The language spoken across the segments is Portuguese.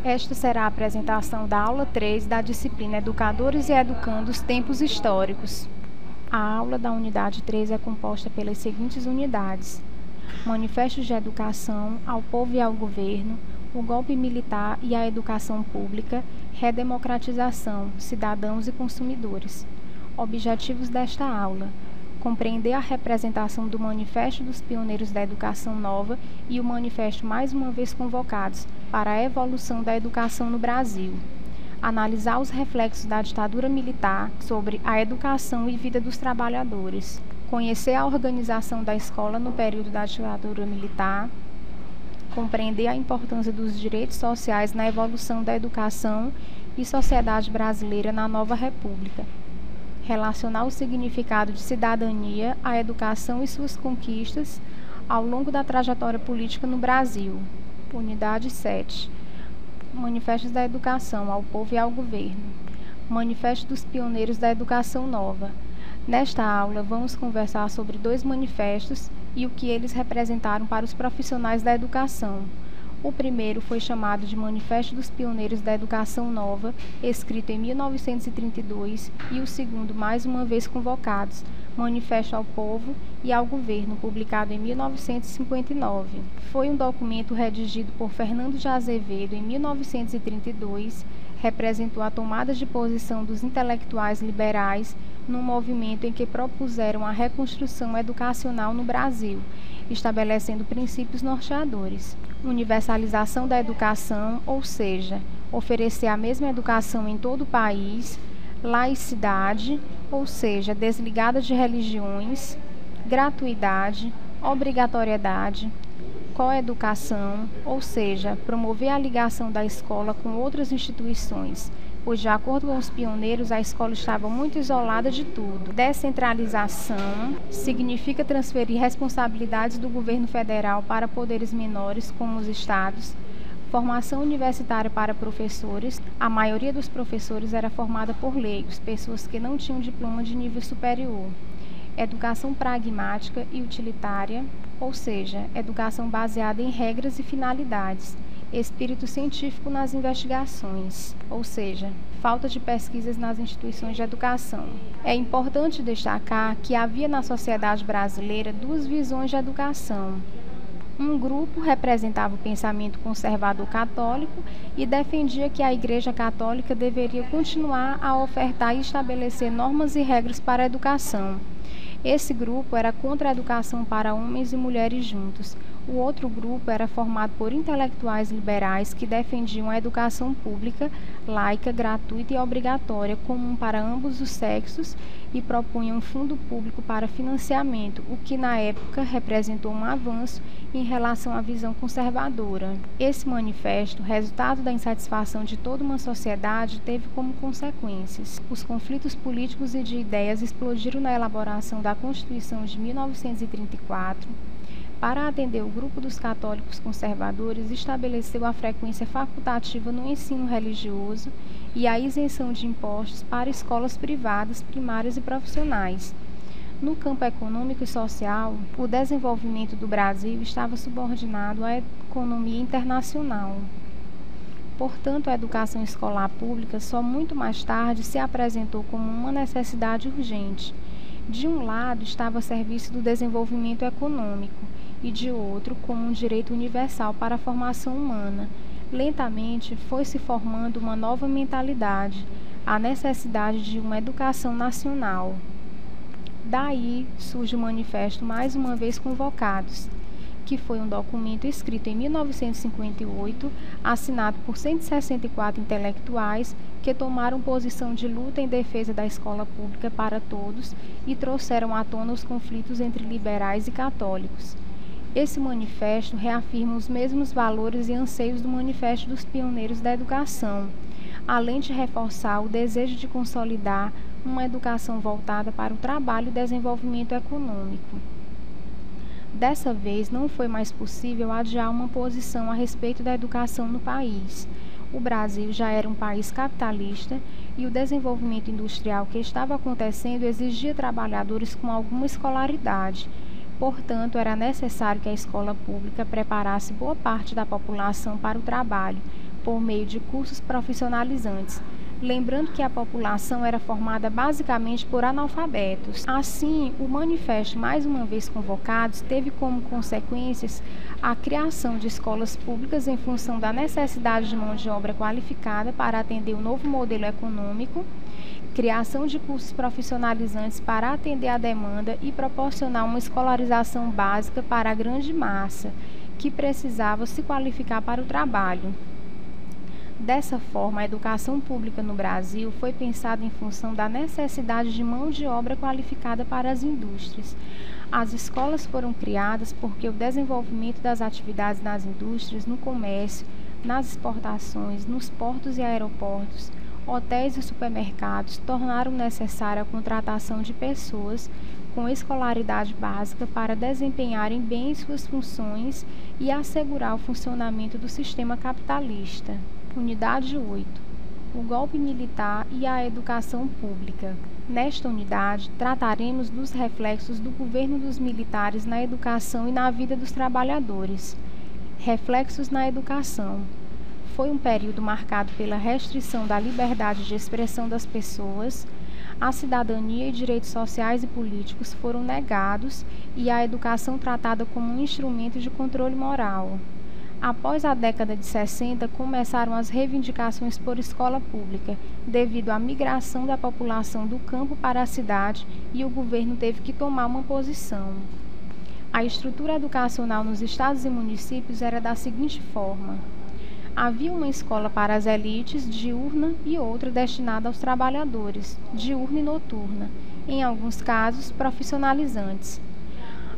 Esta será a apresentação da aula 3 da disciplina Educadores e Educandos Tempos Históricos. A aula da unidade 3 é composta pelas seguintes unidades: Manifestos de Educação ao Povo e ao Governo, o Golpe Militar e a Educação Pública, Redemocratização, Cidadãos e Consumidores. Objetivos desta aula: compreender a representação do Manifesto dos Pioneiros da Educação Nova e o Manifesto mais uma vez convocados para a evolução da educação no Brasil. Analisar os reflexos da ditadura militar sobre a educação e vida dos trabalhadores. Conhecer a organização da escola no período da ditadura militar. Compreender a importância dos direitos sociais na evolução da educação e sociedade brasileira na nova república. Relacionar o significado de cidadania, a educação e suas conquistas ao longo da trajetória política no Brasil. Unidade 7. Manifestos da Educação ao Povo e ao Governo. Manifesto dos Pioneiros da Educação Nova. Nesta aula, vamos conversar sobre dois manifestos e o que eles representaram para os profissionais da educação. O primeiro foi chamado de Manifesto dos Pioneiros da Educação Nova, escrito em 1932, e o segundo, mais uma vez convocados, Manifesto ao Povo e ao Governo, publicado em 1959. Foi um documento redigido por Fernando de Azevedo em 1932, representou a tomada de posição dos intelectuais liberais num movimento em que propuseram a reconstrução educacional no Brasil, estabelecendo princípios norteadores. Universalização da educação, ou seja, oferecer a mesma educação em todo o país. Laicidade, ou seja, desligada de religiões. Gratuidade, obrigatoriedade. Coeducação, ou seja, promover a ligação da escola com outras instituições, pois, de acordo com os pioneiros, a escola estava muito isolada de tudo. Descentralização significa transferir responsabilidades do governo federal para poderes menores, como os estados. Formação universitária para professores. A maioria dos professores era formada por leigos, pessoas que não tinham diploma de nível superior. Educação pragmática e utilitária, ou seja, educação baseada em regras e finalidades. Espírito científico nas investigações, ou seja, falta de pesquisas nas instituições de educação. É importante destacar que havia na sociedade brasileira duas visões de educação. Um grupo representava o pensamento conservador católico e defendia que a Igreja Católica deveria continuar a ofertar e estabelecer normas e regras para a educação. Esse grupo era contra a educação para homens e mulheres juntos. O outro grupo era formado por intelectuais liberais que defendiam a educação pública, laica, gratuita e obrigatória, comum para ambos os sexos, e propunham um fundo público para financiamento, o que na época representou um avanço em relação à visão conservadora. Esse manifesto, resultado da insatisfação de toda uma sociedade, teve como consequências: os conflitos políticos e de ideias explodiram na elaboração da Constituição de 1934. Para atender o grupo dos católicos conservadores, estabeleceu a frequência facultativa no ensino religioso e a isenção de impostos para escolas privadas, primárias e profissionais. No campo econômico e social, o desenvolvimento do Brasil estava subordinado à economia internacional. Portanto, a educação escolar pública só muito mais tarde se apresentou como uma necessidade urgente. De um lado estava a serviço do desenvolvimento econômico e de outro como um direito universal para a formação humana. Lentamente foi se formando uma nova mentalidade, a necessidade de uma educação nacional. Daí surge o Manifesto mais uma vez convocados, que foi um documento escrito em 1958, assinado por 164 intelectuais que tomaram posição de luta em defesa da escola pública para todos e trouxeram à tona os conflitos entre liberais e católicos. Esse manifesto reafirma os mesmos valores e anseios do Manifesto dos Pioneiros da Educação, além de reforçar o desejo de consolidar uma educação voltada para o trabalho e desenvolvimento econômico. Dessa vez, não foi mais possível adiar uma posição a respeito da educação no país. O Brasil já era um país capitalista e o desenvolvimento industrial que estava acontecendo exigia trabalhadores com alguma escolaridade. Portanto, era necessário que a escola pública preparasse boa parte da população para o trabalho, por meio de cursos profissionalizantes, lembrando que a população era formada basicamente por analfabetos. Assim, o manifesto, mais uma vez convocado, teve como consequências a criação de escolas públicas em função da necessidade de mão de obra qualificada para atender o novo modelo econômico, criação de cursos profissionalizantes para atender a demanda e proporcionar uma escolarização básica para a grande massa, que precisava se qualificar para o trabalho. Dessa forma, a educação pública no Brasil foi pensada em função da necessidade de mão de obra qualificada para as indústrias. As escolas foram criadas porque o desenvolvimento das atividades nas indústrias, no comércio, nas exportações, nos portos e aeroportos, hotéis e supermercados tornaram necessária a contratação de pessoas com escolaridade básica para desempenharem bem suas funções e assegurar o funcionamento do sistema capitalista. Unidade 8. O golpe militar e a educação pública. Nesta unidade, trataremos dos reflexos do governo dos militares na educação e na vida dos trabalhadores. Reflexos na educação. Foi um período marcado pela restrição da liberdade de expressão das pessoas, a cidadania e direitos sociais e políticos foram negados e a educação tratada como um instrumento de controle moral. Após a década de 60, começaram as reivindicações por escola pública, devido à migração da população do campo para a cidade, e o governo teve que tomar uma posição. A estrutura educacional nos estados e municípios era da seguinte forma: havia uma escola para as elites, diurna, e outra destinada aos trabalhadores, diurna e noturna, em alguns casos profissionalizantes.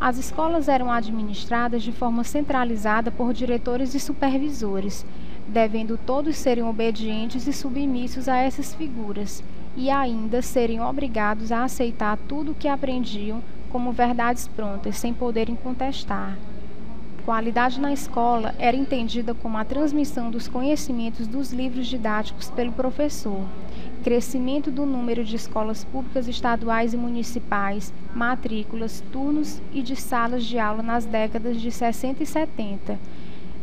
As escolas eram administradas de forma centralizada por diretores e supervisores, devendo todos serem obedientes e submissos a essas figuras, e ainda serem obrigados a aceitar tudo o que aprendiam como verdades prontas, sem poderem contestar. Qualidade na escola era entendida como a transmissão dos conhecimentos dos livros didáticos pelo professor, crescimento do número de escolas públicas estaduais e municipais, matrículas, turnos e de salas de aula nas décadas de 60 e 70.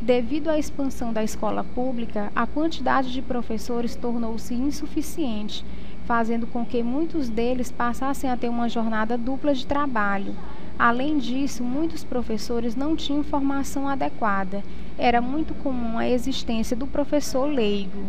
Devido à expansão da escola pública, a quantidade de professores tornou-se insuficiente, fazendo com que muitos deles passassem a ter uma jornada dupla de trabalho. Além disso, muitos professores não tinham formação adequada. Era muito comum a existência do professor leigo.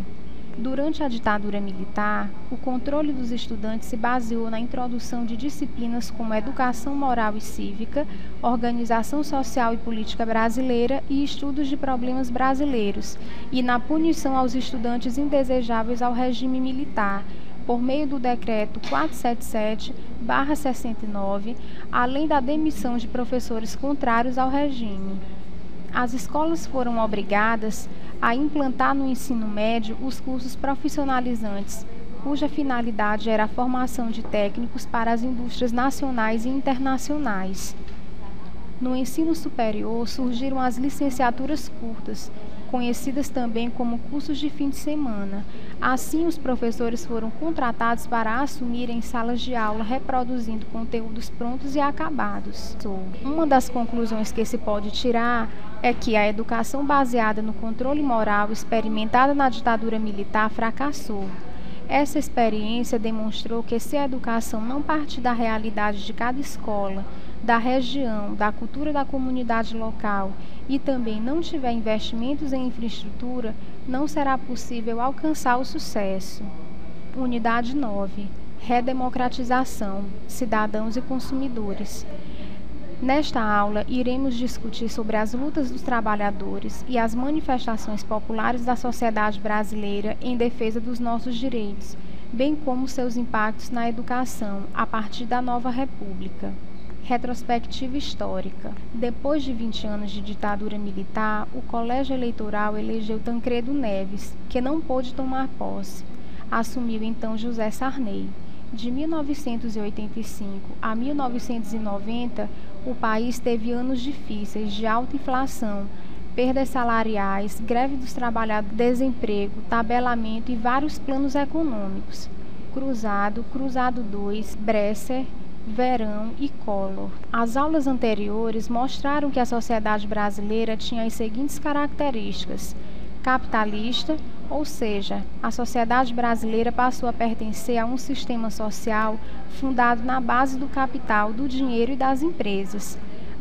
Durante a ditadura militar, o controle dos estudantes se baseou na introdução de disciplinas como educação moral e cívica, organização social e política brasileira e estudos de problemas brasileiros, e na punição aos estudantes indesejáveis ao regime militar, por meio do Decreto 477/69, além da demissão de professores contrários ao regime. As escolas foram obrigadas a implantar no ensino médio os cursos profissionalizantes, cuja finalidade era a formação de técnicos para as indústrias nacionais e internacionais. No ensino superior surgiram as licenciaturas curtas, conhecidas também como cursos de fim de semana. Assim, os professores foram contratados para assumirem salas de aula reproduzindo conteúdos prontos e acabados. Uma das conclusões que se pode tirar é que a educação baseada no controle moral experimentada na ditadura militar fracassou. Essa experiência demonstrou que se a educação não partir da realidade de cada escola, da região, da cultura da comunidade local e também não tiver investimentos em infraestrutura, não será possível alcançar o sucesso. Unidade 9. Redemocratização, cidadãos e consumidores. Nesta aula, iremos discutir sobre as lutas dos trabalhadores e as manifestações populares da sociedade brasileira em defesa dos nossos direitos, bem como seus impactos na educação a partir da nova República. Retrospectiva histórica. Depois de 20 anos de ditadura militar, o Colégio Eleitoral elegeu Tancredo Neves, que não pôde tomar posse. Assumiu então José Sarney. De 1985 a 1990, o país teve anos difíceis de alta inflação, perdas salariais, greve dos trabalhadores, desemprego, tabelamento e vários planos econômicos. Cruzado, Cruzado II, Bresser, Verão e Collor. As aulas anteriores mostraram que a sociedade brasileira tinha as seguintes características: capitalista, ou seja, a sociedade brasileira passou a pertencer a um sistema social fundado na base do capital, do dinheiro e das empresas.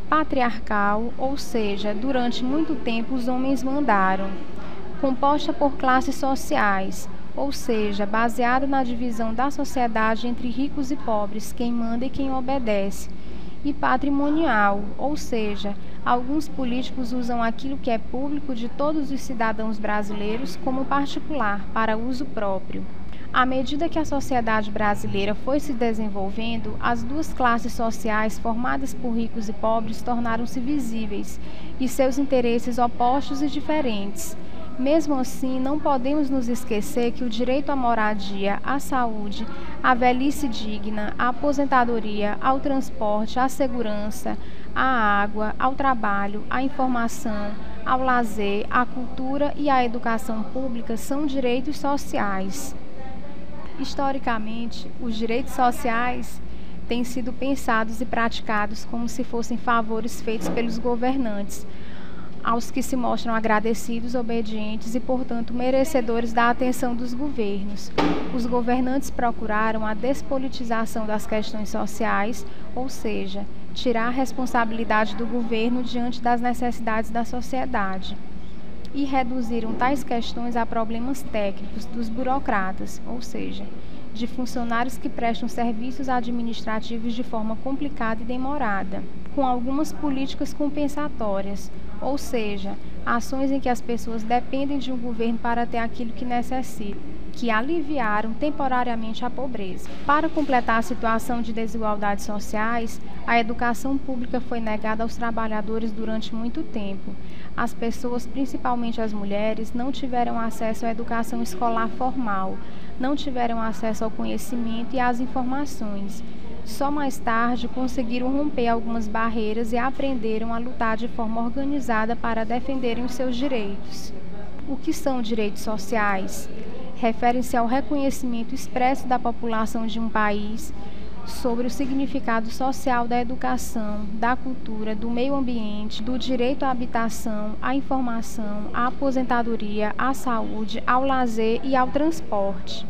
Patriarcal, ou seja, durante muito tempo os homens mandaram. Composta por classes sociais, ou seja, baseada na divisão da sociedade entre ricos e pobres, quem manda e quem obedece. E patrimonial, ou seja, alguns políticos usam aquilo que é público de todos os cidadãos brasileiros como particular, para uso próprio. À medida que a sociedade brasileira foi se desenvolvendo, as duas classes sociais formadas por ricos e pobres tornaram-se visíveis, e seus interesses opostos e diferentes. Mesmo assim, não podemos nos esquecer que o direito à moradia, à saúde, à velhice digna, à aposentadoria, ao transporte, à segurança, à água, ao trabalho, à informação, ao lazer, à cultura e à educação pública são direitos sociais. Historicamente, os direitos sociais têm sido pensados e praticados como se fossem favores feitos pelos governantes, aos que se mostram agradecidos, obedientes e, portanto, merecedores da atenção dos governos. Os governantes procuraram a despolitização das questões sociais, ou seja, tirar a responsabilidade do governo diante das necessidades da sociedade, e reduziram tais questões a problemas técnicos dos burocratas, ou seja, de funcionários que prestam serviços administrativos de forma complicada e demorada, com algumas políticas compensatórias, ou seja, ações em que as pessoas dependem de um governo para ter aquilo que necessitam, que aliviaram temporariamente a pobreza. Para completar a situação de desigualdades sociais, a educação pública foi negada aos trabalhadores durante muito tempo. As pessoas, principalmente as mulheres, não tiveram acesso à educação escolar formal, não tiveram acesso ao conhecimento e às informações. Só mais tarde conseguiram romper algumas barreiras e aprenderam a lutar de forma organizada para defenderem os seus direitos. O que são direitos sociais? Referem-se ao reconhecimento expresso da população de um país sobre o significado social da educação, da cultura, do meio ambiente, do direito à habitação, à informação, à aposentadoria, à saúde, ao lazer e ao transporte.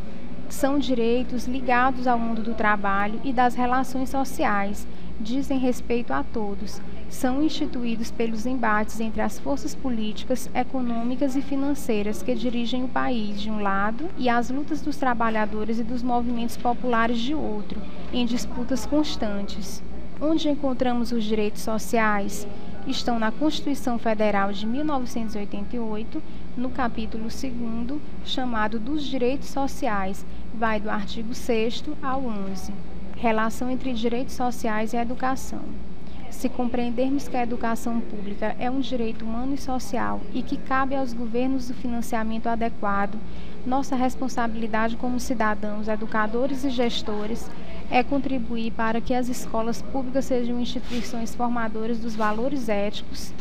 São direitos ligados ao mundo do trabalho e das relações sociais, dizem respeito a todos, são instituídos pelos embates entre as forças políticas, econômicas e financeiras que dirigem o país de um lado e as lutas dos trabalhadores e dos movimentos populares de outro, em disputas constantes. Onde encontramos os direitos sociais? Estão na Constituição Federal de 1988, no capítulo 2º, chamado dos Direitos Sociais, vai do artigo 6º ao 11. Relação entre direitos sociais e educação. Se compreendermos que a educação pública é um direito humano e social e que cabe aos governos o financiamento adequado, nossa responsabilidade como cidadãos, educadores e gestores é contribuir para que as escolas públicas sejam instituições formadoras dos valores éticos,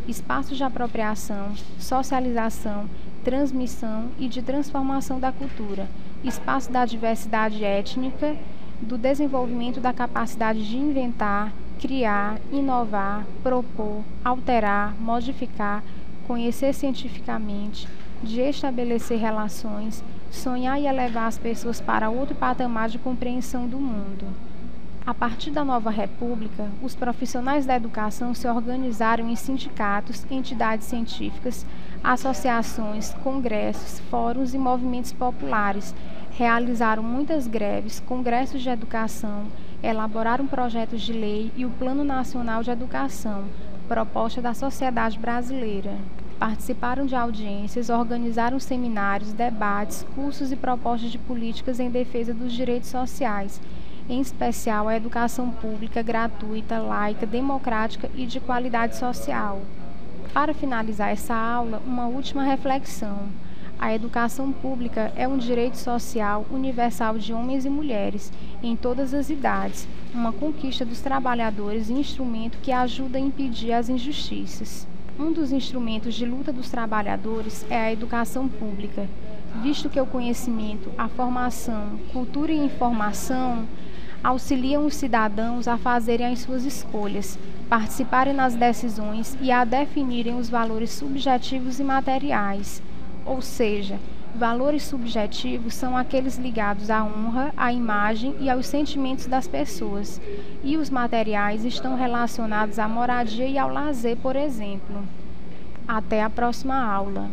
espaços de apropriação, socialização, transmissão e de transformação da cultura, espaço da diversidade étnica, do desenvolvimento da capacidade de inventar, criar, inovar, propor, alterar, modificar, conhecer cientificamente, de estabelecer relações, sonhar e elevar as pessoas para outro patamar de compreensão do mundo. A partir da nova república, os profissionais da educação se organizaram em sindicatos, entidades científicas, associações, congressos, fóruns e movimentos populares, realizaram muitas greves, congressos de educação, elaboraram projetos de lei e o Plano Nacional de Educação, proposta da sociedade brasileira. Participaram de audiências, organizaram seminários, debates, cursos e propostas de políticas em defesa dos direitos sociais, em especial a educação pública, gratuita, laica, democrática e de qualidade social. Para finalizar essa aula, uma última reflexão. A educação pública é um direito social universal de homens e mulheres, em todas as idades, uma conquista dos trabalhadores e instrumento que ajuda a impedir as injustiças. Um dos instrumentos de luta dos trabalhadores é a educação pública, visto que o conhecimento, a formação, cultura e informação auxiliam os cidadãos a fazerem as suas escolhas, participarem nas decisões e a definirem os valores subjetivos e materiais. ou seja, valores subjetivos são aqueles ligados à honra, à imagem e aos sentimentos das pessoas, e os materiais estão relacionados à moradia e ao lazer, por exemplo. Até a próxima aula.